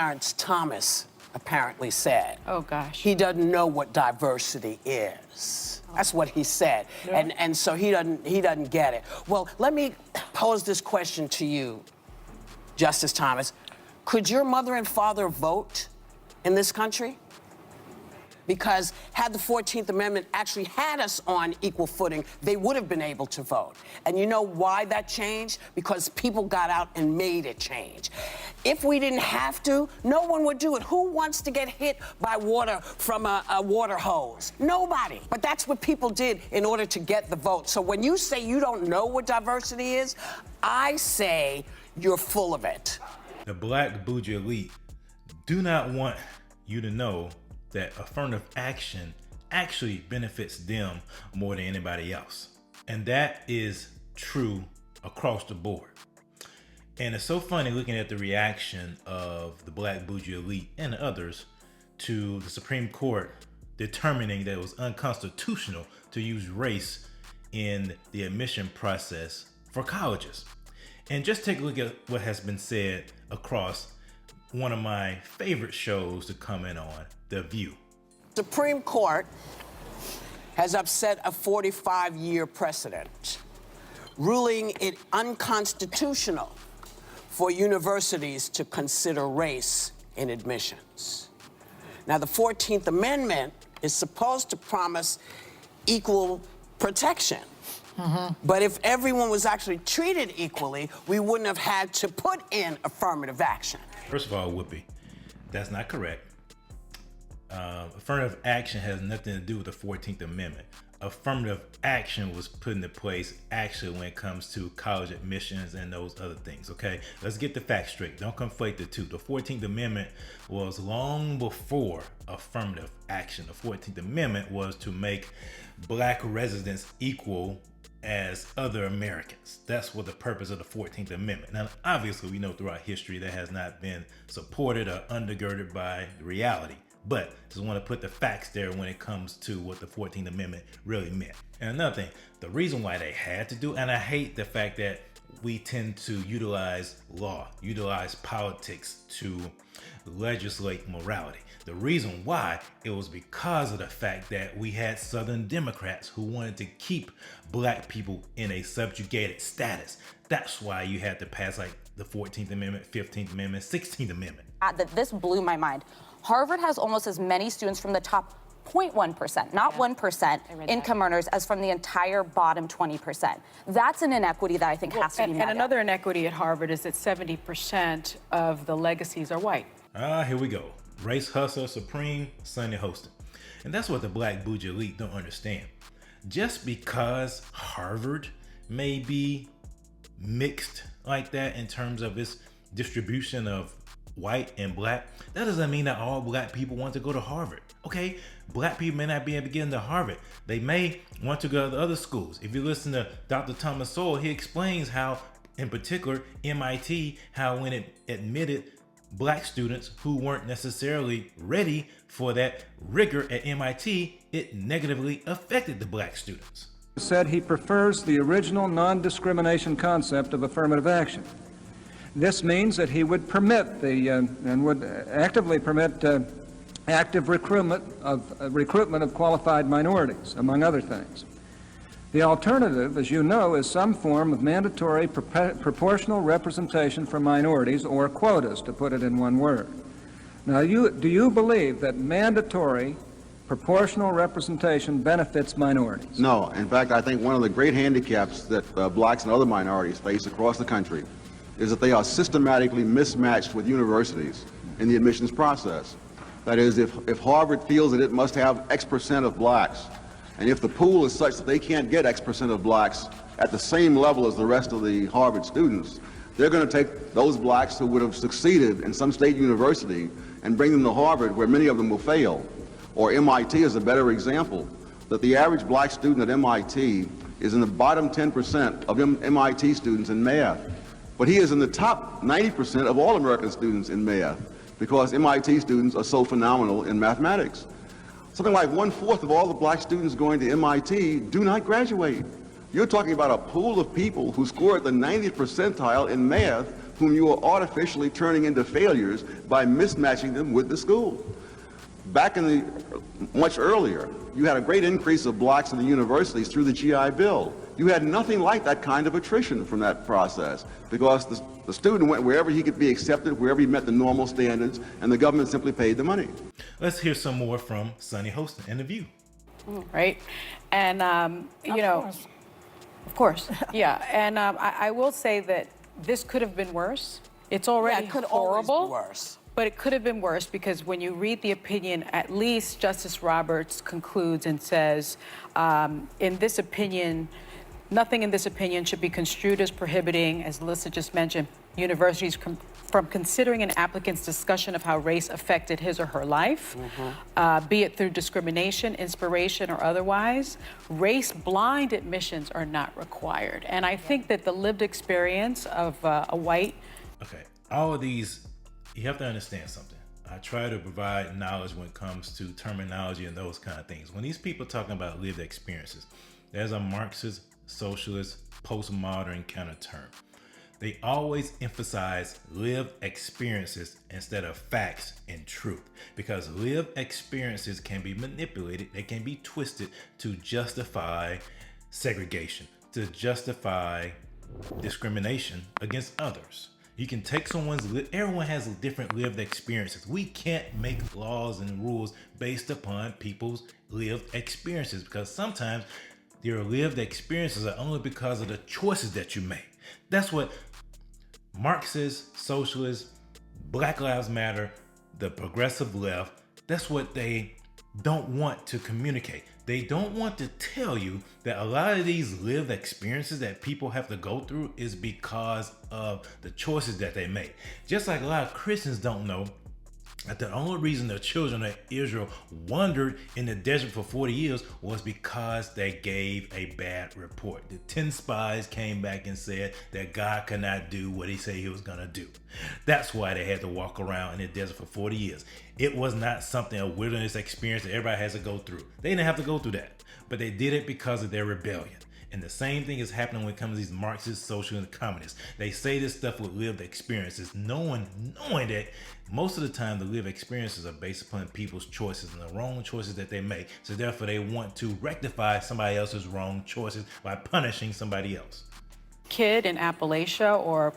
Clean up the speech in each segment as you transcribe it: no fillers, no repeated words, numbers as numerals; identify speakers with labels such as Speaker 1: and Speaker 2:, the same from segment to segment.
Speaker 1: Clarence Thomas apparently said.
Speaker 2: Oh, gosh.
Speaker 1: He doesn't know what diversity is. That's what he said. Yeah. And so he doesn't get it. Well, let me pose this question to you, Justice Thomas. Could your mother and father vote in this country? Because had the 14th Amendment actually had us on equal footing, they would have been able to vote. And you know why that changed? Because people got out and made it change. If we didn't have to, no one would do it. Who wants to get hit by water from a water hose? Nobody. But that's what people did in order to get the vote. So when you say you don't know what diversity is, I say you're full of it.
Speaker 3: The Black Bougie Elite do not want you to know that affirmative action actually benefits them more than anybody else. And that is true across the board. And it's so funny looking at the reaction of the Black Bougie Elite and others to the Supreme Court determining that it was unconstitutional to use race in the admission process for colleges. And just take a look at what has been said across one of my favorite shows to comment on, The View.
Speaker 1: Supreme Court has upset a 45-year precedent, ruling it unconstitutional for universities to consider race in admissions. Now, the 14th Amendment is supposed to promise equal protection. But if everyone was actually treated equally, we wouldn't have had to put in affirmative action.
Speaker 3: First of all, Whoopi, that's not correct. Affirmative action has nothing to do with the 14th Amendment. Affirmative action was put into place actually when it comes to college admissions and those other things, okay? Let's get the facts straight. Don't conflate the two. The 14th Amendment was long before affirmative action. The 14th Amendment was to make Black residents equal as other Americans. That's what the purpose of the 14th Amendment. Now, obviously, we know throughout history that has not been supported or undergirded by reality. But just want to put the facts there when it comes to what the 14th Amendment really meant. And another thing, the reason why they had to do, and I hate the fact that we tend to utilize law, utilize politics to legislate morality. The reason why, it was because of the fact that we had Southern Democrats who wanted to keep Black people in a subjugated status. That's why you had to pass like the 14th Amendment, 15th Amendment, 16th Amendment.
Speaker 4: This blew my mind. Harvard has almost as many students from the top 0.1%, not 1% income earners as from the entire bottom 20%. That's an inequity that I think has to be met.
Speaker 2: And another inequity at Harvard is that 70% of the legacies are white.
Speaker 3: Here we go. Race Hustler Supreme, Sunday hosting. And that's what the Black Bougie Elite don't understand. Just because Harvard may be mixed like that in terms of its distribution of white and Black, that doesn't mean that all Black people want to go to Harvard. Okay, Black people may not be able to get into Harvard. They may want to go to other schools. If you listen to Dr. Thomas Sowell, he explains how, in particular, MIT, how when it admitted Black students who weren't necessarily ready for that rigor at MIT, it negatively affected the Black students.
Speaker 5: Said he prefers the original non-discrimination concept of affirmative action. This means that he would permit and would actively permit active recruitment of qualified minorities, among other things. The alternative, as you know, is some form of mandatory proportional representation for minorities, or quotas, to put it in one word. Now, do you believe that mandatory proportional representation benefits minorities?
Speaker 6: No. In fact, I think one of the great handicaps that Blacks and other minorities face across the country is that they are systematically mismatched with universities in the admissions process. That is, if Harvard feels that it must have X% of Blacks, and if the pool is such that they can't get X% of Blacks at the same level as the rest of the Harvard students, they're going to take those Blacks who would have succeeded in some state university and bring them to Harvard, where many of them will fail. Or MIT is a better example, that the average Black student at MIT is in the bottom 10% of MIT students in math. But he is in the top 90% of all American students in math, because MIT students are so phenomenal in mathematics. Something like 1/4 of all the Black students going to MIT do not graduate. You're talking about a pool of people who score at the 90th percentile in math whom you are artificially turning into failures by mismatching them with the school. Back in the, much earlier, you had a great increase of blacks in the universities through the GI Bill. You had nothing like that kind of attrition from that process because the student went wherever he could be accepted, wherever he met the normal standards, and the government simply paid the money.
Speaker 3: Let's hear some more from Sonny Hostin and The View.
Speaker 2: Right? And, you know, of course, yeah. And I will say that this could have been worse. It's already
Speaker 1: it could
Speaker 2: horrible.
Speaker 1: always be worse.
Speaker 2: But it could have been worse because when you read the opinion, at least Justice Roberts concludes and says, in this opinion, nothing in this opinion should be construed as prohibiting, as Alyssa just mentioned, universities from considering an applicant's discussion of how race affected his or her life, be it through discrimination, inspiration, or otherwise. Race-blind admissions are not required. And I think that the lived experience of a white...
Speaker 3: Okay, all of these, you have to understand something. I try to provide knowledge when it comes to terminology and those kind of things. When these people talking about lived experiences, there's a Marxist, socialist, postmodern kind of term. They always emphasize lived experiences instead of facts and truth, because lived experiences can be manipulated, they can be twisted to justify segregation, to justify discrimination against others. You can take everyone has different lived experiences. We can't make laws and rules based upon people's lived experiences, because sometimes your lived experiences are only because of the choices that you make. That's what Marxists, socialists, Black Lives Matter, the progressive left, that's what they don't want to communicate. They don't want to tell you that a lot of these lived experiences that people have to go through is because of the choices that they make. Just like a lot of Christians don't know that the only reason the children of Israel wandered in the desert for 40 years was because they gave a bad report. The 10 spies came back and said that God could not do what he said he was going to do. That's why they had to walk around in the desert for 40 years. It was not something, a wilderness experience that everybody has to go through. They didn't have to go through that, but they did it because of their rebellion. And the same thing is happening when it comes to these Marxists, socialists, and communists. They say this stuff with lived experiences, knowing that most of the time the lived experiences are based upon people's choices and the wrong choices that they make. So therefore they want to rectify somebody else's wrong choices by punishing somebody else.
Speaker 2: Kid in Appalachia or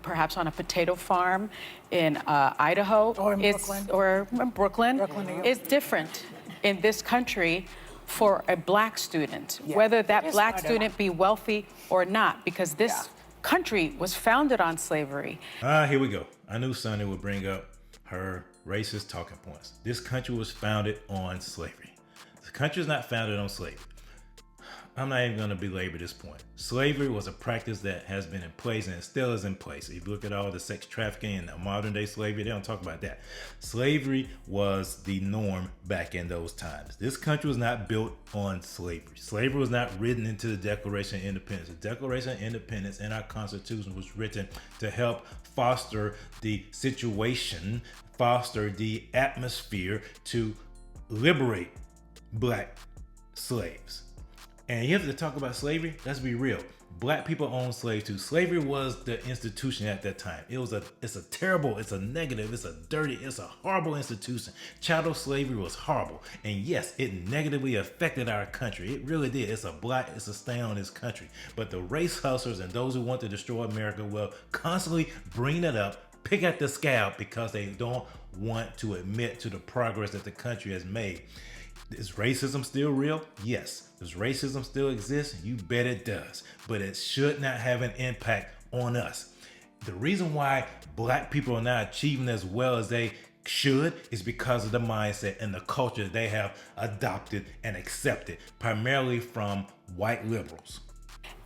Speaker 2: perhaps on a potato farm in Idaho
Speaker 7: Or in
Speaker 2: Brooklyn is different in this country for a black student, whether that black student be wealthy or not, because this country was founded on slavery.
Speaker 3: Here we go. I knew Sonny would bring up her racist talking points. This country was founded on slavery. The country is not founded on slavery. I'm not even going to belabor this point. Slavery was a practice that has been in place and it still is in place. If you look at all the sex trafficking and the modern day slavery, they don't talk about that. Slavery was the norm back in those times. This country was not built on slavery. Slavery was not written into the Declaration of Independence. The Declaration of Independence and our Constitution was written to help foster the situation, foster the atmosphere to liberate black slaves. And you have to talk about slavery. Let's be real. Black people owned slaves too. Slavery was the institution at that time. It's a terrible, it's a negative, it's a dirty, it's a horrible institution. Chattel slavery was horrible. And yes, it negatively affected our country. It really did. It's a stain on this country. But the race hustlers and those who want to destroy America will constantly bring it up, pick at the scab because they don't want to admit to the progress that the country has made. Is racism still real? Yes. Does racism still exist? You bet it does. But it should not have an impact on us. The reason why black people are not achieving as well as they should is because of the mindset and the culture they have adopted and accepted, primarily from white liberals.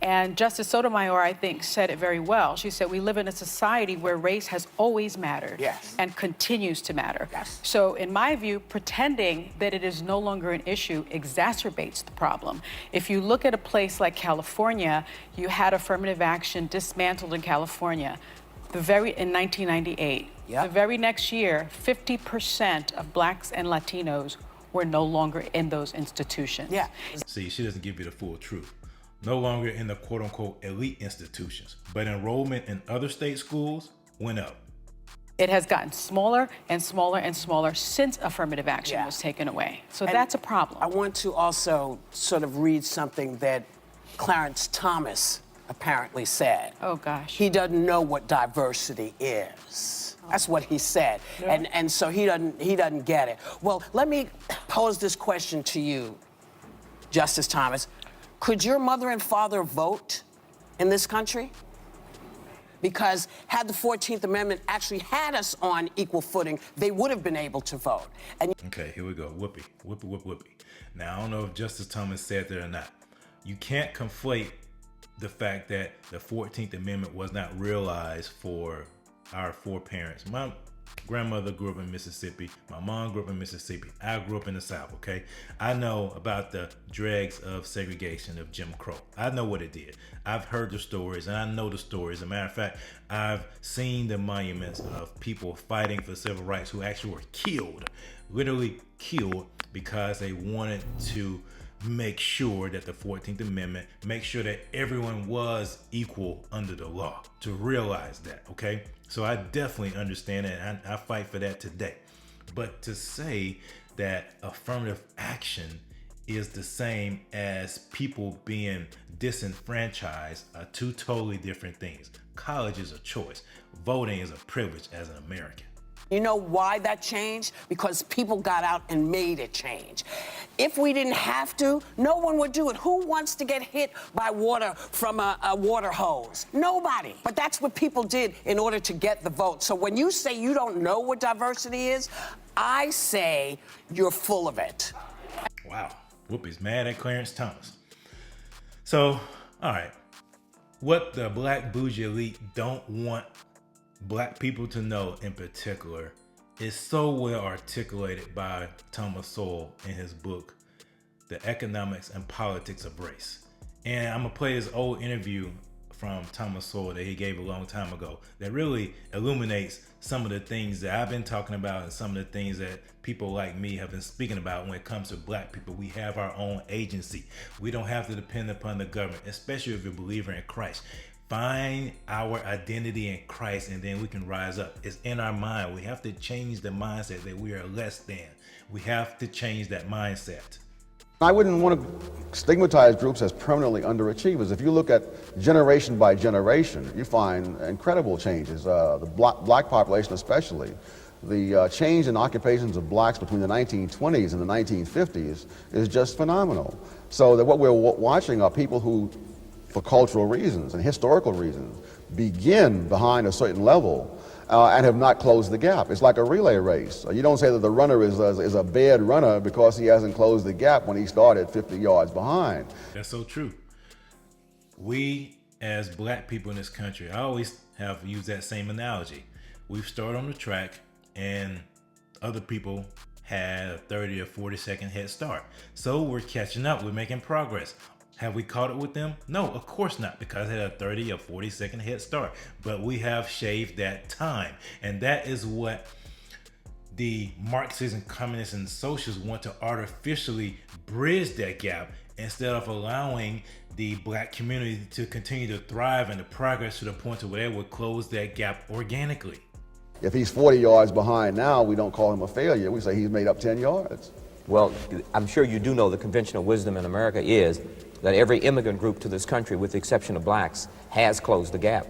Speaker 2: And Justice Sotomayor, I think, said it very well. She said, we live in a society where race has always mattered and continues to matter. So in my view, pretending that it is no longer an issue exacerbates the problem. If you look at a place like California, you had affirmative action dismantled in California in 1998. The very next year, 50% of blacks and Latinos were no longer in those institutions.
Speaker 3: See, she doesn't give you the full truth. No longer in the quote-unquote elite institutions, but enrollment in other state schools went up.
Speaker 2: It has gotten smaller and smaller and smaller since affirmative action was taken away. So
Speaker 1: And
Speaker 2: that's a problem.
Speaker 1: I want to also sort of read something that Clarence Thomas apparently said.
Speaker 2: Oh, gosh.
Speaker 1: He doesn't know what diversity is. That's what he said. And so he doesn't get it. Well, let me pose this question to you, Justice Thomas. Could your mother and father vote in this country? Because had the 14th Amendment actually had us on equal footing, they would have been able to vote. And
Speaker 3: Okay, here we go. Whoopie, whoopie, whoopie, whoopie. Now, I don't know if Justice Thomas said that or not. You can't conflate the fact that the 14th Amendment was not realized for our foreparents. My grandmother grew up in Mississippi. My mom grew up in Mississippi. I grew up in the South, okay? I know about the dregs of segregation, of Jim Crow. I know what it did. I've heard the stories, and I know the stories. As a matter of fact, I've seen the monuments of people fighting for civil rights who actually were killed, literally killed, because they wanted to make sure that the 14th Amendment, make sure that everyone was equal under the law, to realize that, okay? So I definitely understand it, and I fight for that today. But to say that affirmative action is the same as people being disenfranchised are two totally different things. College is a choice. Voting is a privilege as an American.
Speaker 1: you know why that changed? Because people got out and made it change. If we didn't have to, no one would do it. Who wants to get hit by water from a water hose? Nobody. But that's what people did in order to get the vote. So when you say you don't know what diversity is, I say you're full of it.
Speaker 3: Wow. Whoopi's mad at Clarence Thomas. So, all right. What the Black Bougie Elite don't want Black people to know in particular is so well articulated by Thomas Sowell in his book, The Economics and Politics of Race. And I'm gonna play this old interview from Thomas Sowell that he gave a long time ago that really illuminates some of the things that I've been talking about and some of the things that people like me have been speaking about when it comes to Black people. We have our own agency. We don't have to depend upon the government, especially if you're a believer in Christ. Find our identity in Christ and then we can rise up. It's in our mind. We have to change the mindset that we are less than. We have to change that mindset.
Speaker 6: I wouldn't want to stigmatize groups as permanently underachievers. If you look at generation by generation, you find incredible changes. The black population especially. The change in occupations of blacks between the 1920s and the 1950s is just phenomenal. So that what we're watching are people who, for cultural reasons and historical reasons, begin behind a certain level and have not closed the gap. It's like a relay race. You don't say that the runner is a bad runner because he hasn't closed the gap when he started 50 yards behind.
Speaker 3: That's so true. We, as Black people in this country, I always have used that same analogy. We've started on the track and other people had a 30 or 40 second head start. So we're catching up, we're making progress. Have we caught up with them? No, of course not, because they had a 30 or 40 second head start. But we have shaved that time. And that is what the Marxists and communists and socialists want to artificially bridge that gap instead of allowing the Black community to continue to thrive and to progress to the point to where they would close that gap organically.
Speaker 6: If he's 40 yards behind now, we don't call him a failure. We say he's made up 10 yards.
Speaker 7: Well, I'm sure you do know the conventional wisdom in America is that every immigrant group to this country, with the exception of blacks, has closed the gap.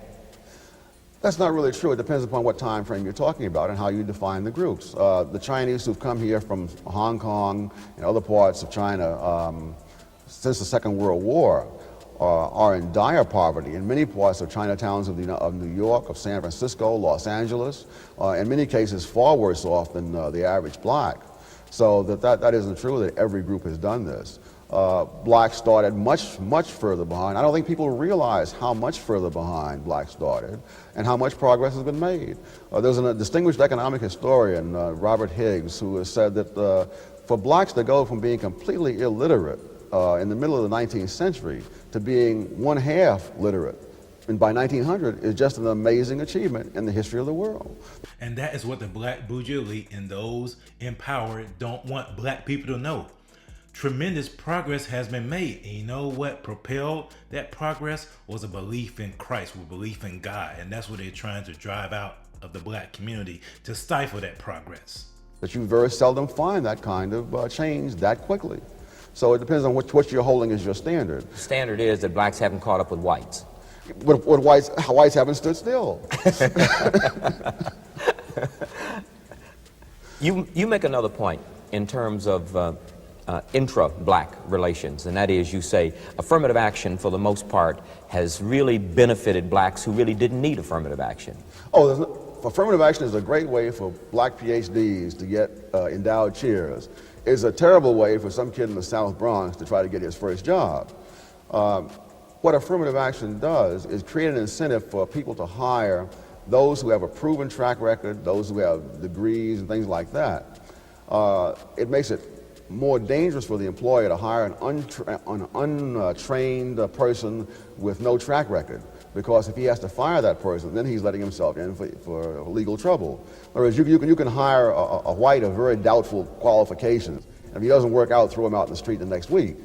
Speaker 6: That's not really true. It depends upon what time frame you're talking about and how you define the groups. The Chinese who've come here from Hong Kong and other parts of China since the Second World War are in dire poverty in many parts of Chinatowns of New York, of San Francisco, Los Angeles, in many cases far worse off than the average black. So that isn't true that every group has done this. Blacks started much further behind. I don't think people realize how much further behind blacks started and how much progress has been made. There's a distinguished economic historian, Robert Higgs, who has said that for blacks to go from being completely illiterate in the middle of the 19th century to being one-half literate and by 1900 is just an amazing achievement in the history of the world.
Speaker 3: And that is what the Black Bougie Elite and those in power don't want Black people to know. tremendous progress has been made. And you know what propelled that progress was a belief in Christ, a belief in God. And that's what they're trying to drive out of the black community, to stifle that progress.
Speaker 8: But you very seldom find that kind of change that quickly. So it depends on what you're holding as your standard.
Speaker 7: The standard is that blacks haven't caught up with whites.
Speaker 8: But whites haven't stood still.
Speaker 7: You make another point in terms of intra-black relations, and that is, you say affirmative action for the most part has really benefited blacks who really didn't need affirmative action.
Speaker 8: Affirmative action is a great way for black PhDs to get endowed chairs. It's a terrible way for some kid in the South Bronx to try to get his first job. What affirmative action does is create an incentive for people to hire those who have a proven track record, those who have degrees and things like that. It makes it more dangerous for the employer to hire an untrained person with no track record, because if he has to fire that person, then he's letting himself in for legal trouble. Whereas you can hire a white of very doubtful qualifications, and if he doesn't work out, throw him out in the street the next week.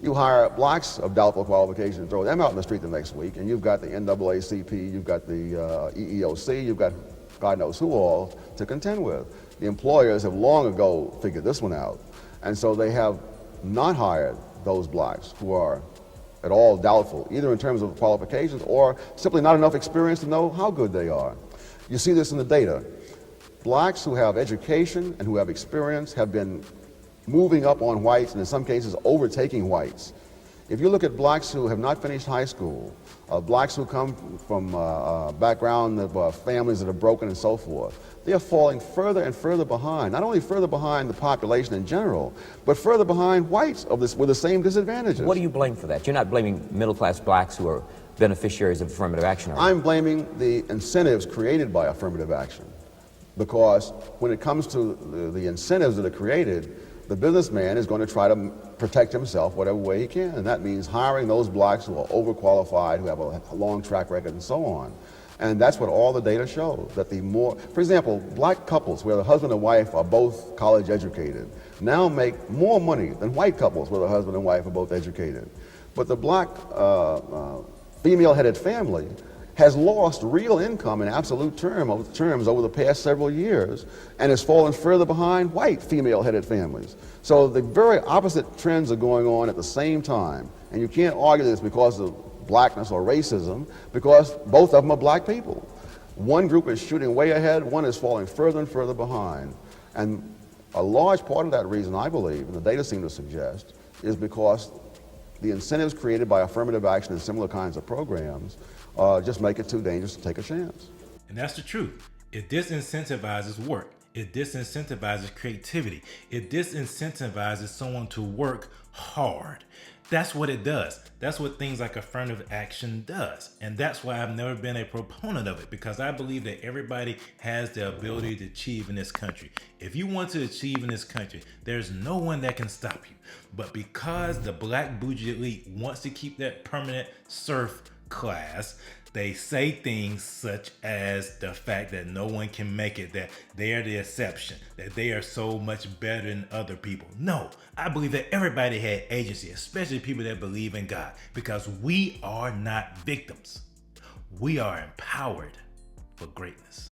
Speaker 8: You hire blacks of doubtful qualifications and throw them out in the street the next week, and you've got the NAACP, you've got the EEOC, you've got God knows who all to contend with. The employers have long ago figured this one out, and so they have not hired those blacks who are at all doubtful, either in terms of qualifications or simply not enough experience to know how good they are. You see this in the data. Blacks who have education and who have experience have been moving up on whites, and in some cases overtaking whites. If you look at blacks who have not finished high school, blacks who come from background of families that are broken and so forth, they are falling further and further behind, not only further behind the population in general, but further behind whites with the same disadvantages.
Speaker 7: What do you blame for that? You're not blaming middle-class blacks who are beneficiaries of affirmative action, are you?
Speaker 8: I'm blaming the incentives created by affirmative action, because when it comes to the incentives that are created, the businessman is going to try to protect himself whatever way he can, and that means hiring those blacks who are overqualified, who have a long track record, and so on. And that's what all the data shows, that for example, black couples where the husband and wife are both college educated now make more money than white couples where the husband and wife are both educated. But the black female-headed family has lost real income in absolute terms over the past several years, and has fallen further behind white female-headed families. So the very opposite trends are going on at the same time, and you can't argue this because of blackness or racism, because both of them are black people. One group is shooting way ahead, one is falling further and further behind. And a large part of that reason, I believe, and the data seem to suggest, is because the incentives created by affirmative action and similar kinds of programs just make it too dangerous to take a chance.
Speaker 3: And that's the truth. It disincentivizes work. It disincentivizes creativity. It disincentivizes someone to work hard. That's what it does. That's what things like affirmative action does. And that's why I've never been a proponent of it, because I believe that everybody has the ability to achieve in this country. If you want to achieve in this country, there's no one that can stop you. But because the Black Bougie Elite wants to keep that permanent serf class, they say things such as the fact that no one can make it, that they are the exception, that they are so much better than other people. No, I believe that everybody had agency, especially people that believe in God, because we are not victims. We are empowered for greatness.